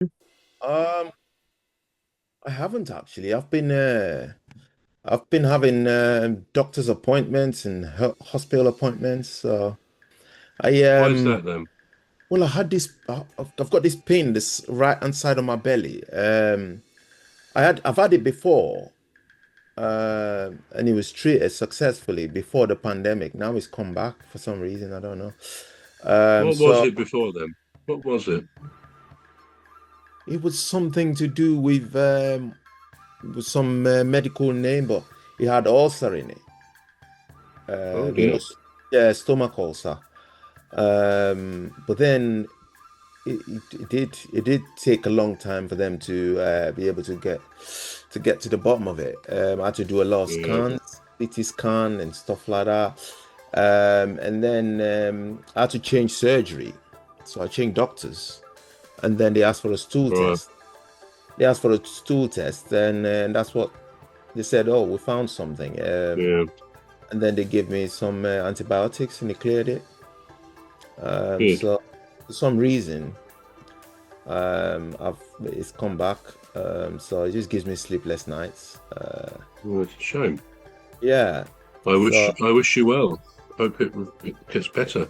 Um, I haven't actually. I've been having doctor's appointments and hospital appointments. So I Why is that then? well, I had this. I've got this pain this right hand side of my belly. I've had it before, and it was treated successfully before the pandemic. Now it's come back for some reason. I don't know. What was So it before then? What was it? it was something to do with some medical name, but it had ulcer in it. Oh You know, dear. yeah, stomach ulcer. But then it did take a long time for them to be able to get to the bottom of it. I had to do a lot of Yeah. scans, CT scan and stuff like that. And then I had to change surgery, so I changed doctors, and then they asked for a stool Right. test. They asked for a stool test, and that's what they said. Oh, we found something. Yeah. And then they gave me some antibiotics, and they cleared it. Good. So for some reason, I've it's come back. So it just gives me sleepless nights. Well, it's a shame. Yeah. I wish So I wish you well. Hope it gets better.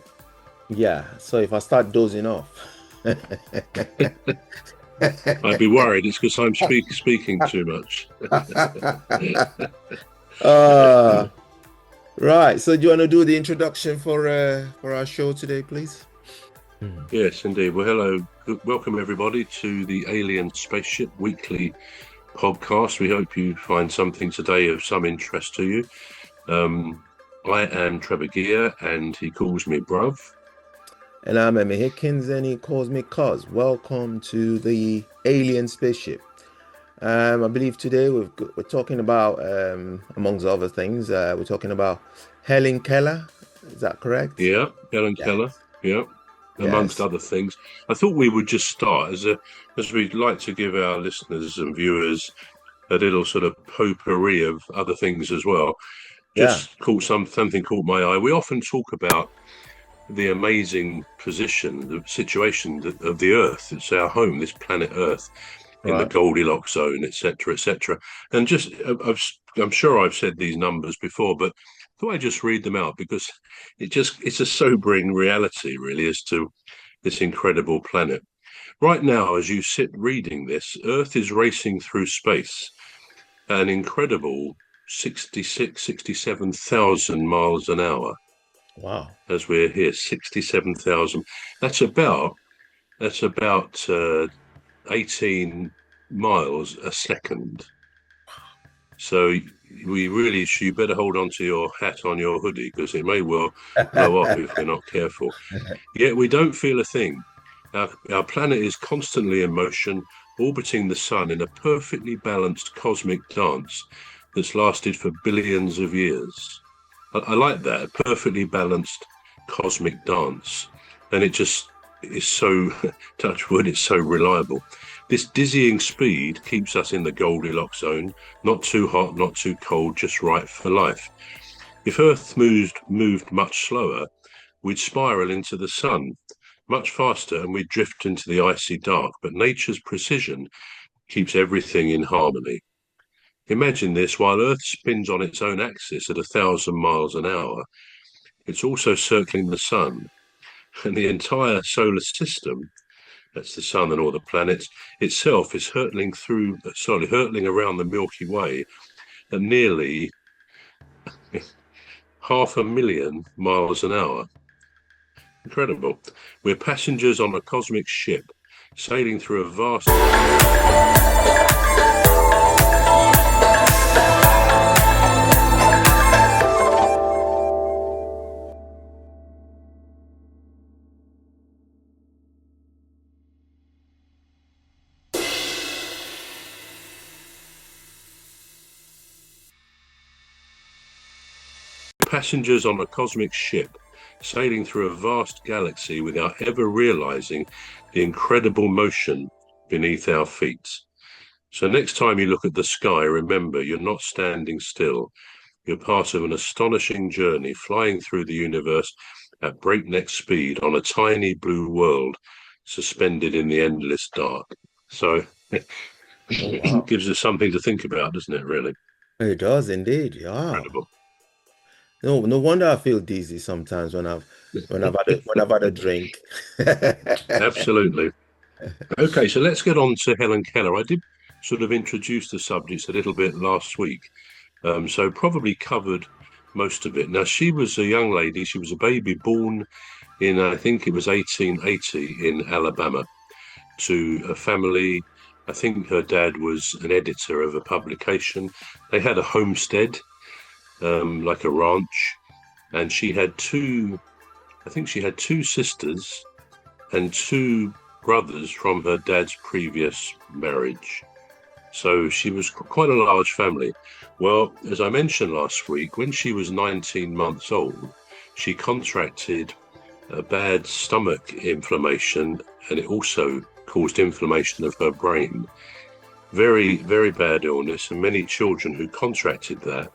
yeah. So if I start dozing off, I'd be worried it's because I'm speaking too much. uh, right. So do you want to do the introduction for our show today, please? Hmm. Yes, indeed. Well, hello. Welcome everybody to the Alien Spaceship weekly podcast. We hope you find something today of some interest to you. Um, I am Trevor Gear, and he calls me Bruv. And I'm Emmy Hikins, and he calls me Cuz. Welcome to the Alien Spaceship. I believe today we're talking about, amongst other things, we're talking about Helen Keller. Is that correct? Yeah, Helen Yes. Keller. Yeah, amongst Yes. other things. I thought we would just start as we'd like to give our listeners and viewers a little sort of potpourri of other things as well. Yeah. Just caught something caught my eye. We often talk about the amazing position, the situation of the Earth. It's our home, this planet Earth, in the Right. Goldilocks zone, etc., etc. And just, I'm sure I've said these numbers before, but I thought I'd just read them out because it's a sobering reality, really, as to this incredible planet. Right now, as you sit reading this, Earth is racing through space at an incredible 66, 67,000 miles an hour Wow. as we're here, 67,000. That's about that's about 18 miles a second. So you better hold on to your hat on your hoodie because it may well blow up if we're not careful. Yet we don't feel a thing. Our planet is constantly in motion, orbiting the sun in a perfectly balanced cosmic dance that's lasted for billions of years. I like that, a perfectly balanced cosmic dance. And it just is so, touch wood, it's so reliable. This dizzying speed keeps us in the Goldilocks zone, not too hot, not too cold, just right for life. If Earth moved much slower, we'd spiral into the sun much faster and we'd drift into the icy dark. But nature's precision keeps everything in harmony. Imagine this: while Earth spins on its own axis at 1,000 miles an hour, it's also circling the sun, and the entire solar system, that's the sun and all the planets, itself is hurtling around the Milky Way at nearly 500,000 miles an hour. Incredible. We're passengers on a cosmic ship sailing through a vast passengers on a cosmic ship sailing through a vast galaxy without ever realizing the incredible motion beneath our feet. So next time you look at the sky, remember you're not standing still. You're part of an astonishing journey flying through the universe at breakneck speed on a tiny blue world suspended in the endless dark. So Oh wow. gives us something to think about, doesn't it? Really It does indeed. Yeah. incredible. No wonder I feel dizzy sometimes when I've had a drink. Absolutely. Okay, so let's get on to Helen Keller. I did sort of introduce the subjects a little bit last week, so probably covered most of it. Now, she was a young lady. She was a baby born in, I think it was 1880 in Alabama, to a family. I think her dad was an editor of a publication. They had a homestead, like a ranch, and she had two, I think she had two sisters and two brothers from her dad's previous marriage. So she was quite a large family. Well, as I mentioned last week, when she was 19 months old, she contracted a bad stomach inflammation, and it also caused inflammation of her brain. Very, very bad illness, and many children who contracted that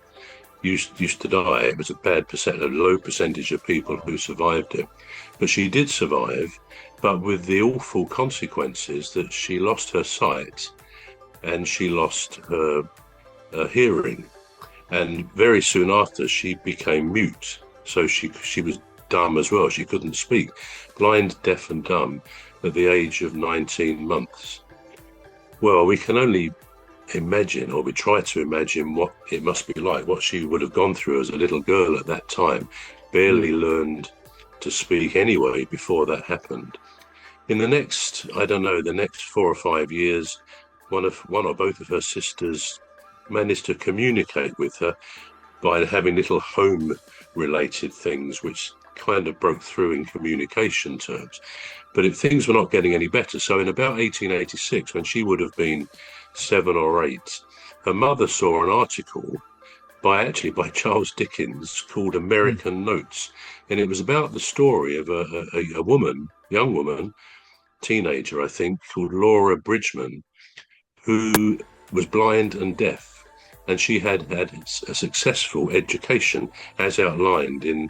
used to die. It was a low percentage of people who survived it. But she did survive, but with the awful consequences that she lost her sight and she lost her hearing. And very soon after, she became mute. So she was dumb as well. She couldn't speak, blind, deaf, and dumb at the age of 19 months. Well, we can only imagine, or we try to imagine, what it must be like, what she would have gone through as a little girl at that time, barely learned to speak anyway before that happened. In the next, I don't know, the next 4 or 5 years, one or both of her sisters managed to communicate with her by having little home related things which kind of broke through in communication terms. But things were not getting any better. So in about 1886, when she would have been 7 or 8, her mother saw an article by Charles Dickens called American Notes. And it was about the story of a woman, young woman, teenager, I think, called Laura Bridgman, who was blind and deaf. And she had had a successful education, as outlined in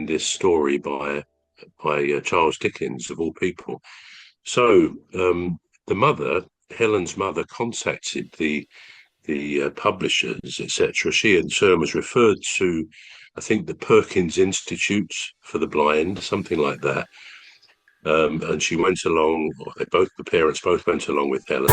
this story by Charles Dickens, of all people. So the mother, Helen's mother, contacted the publishers, etc. She in turn was referred to, I think, the Perkins Institute for the Blind, something like that. And she went along, or the parents both went along with Helen.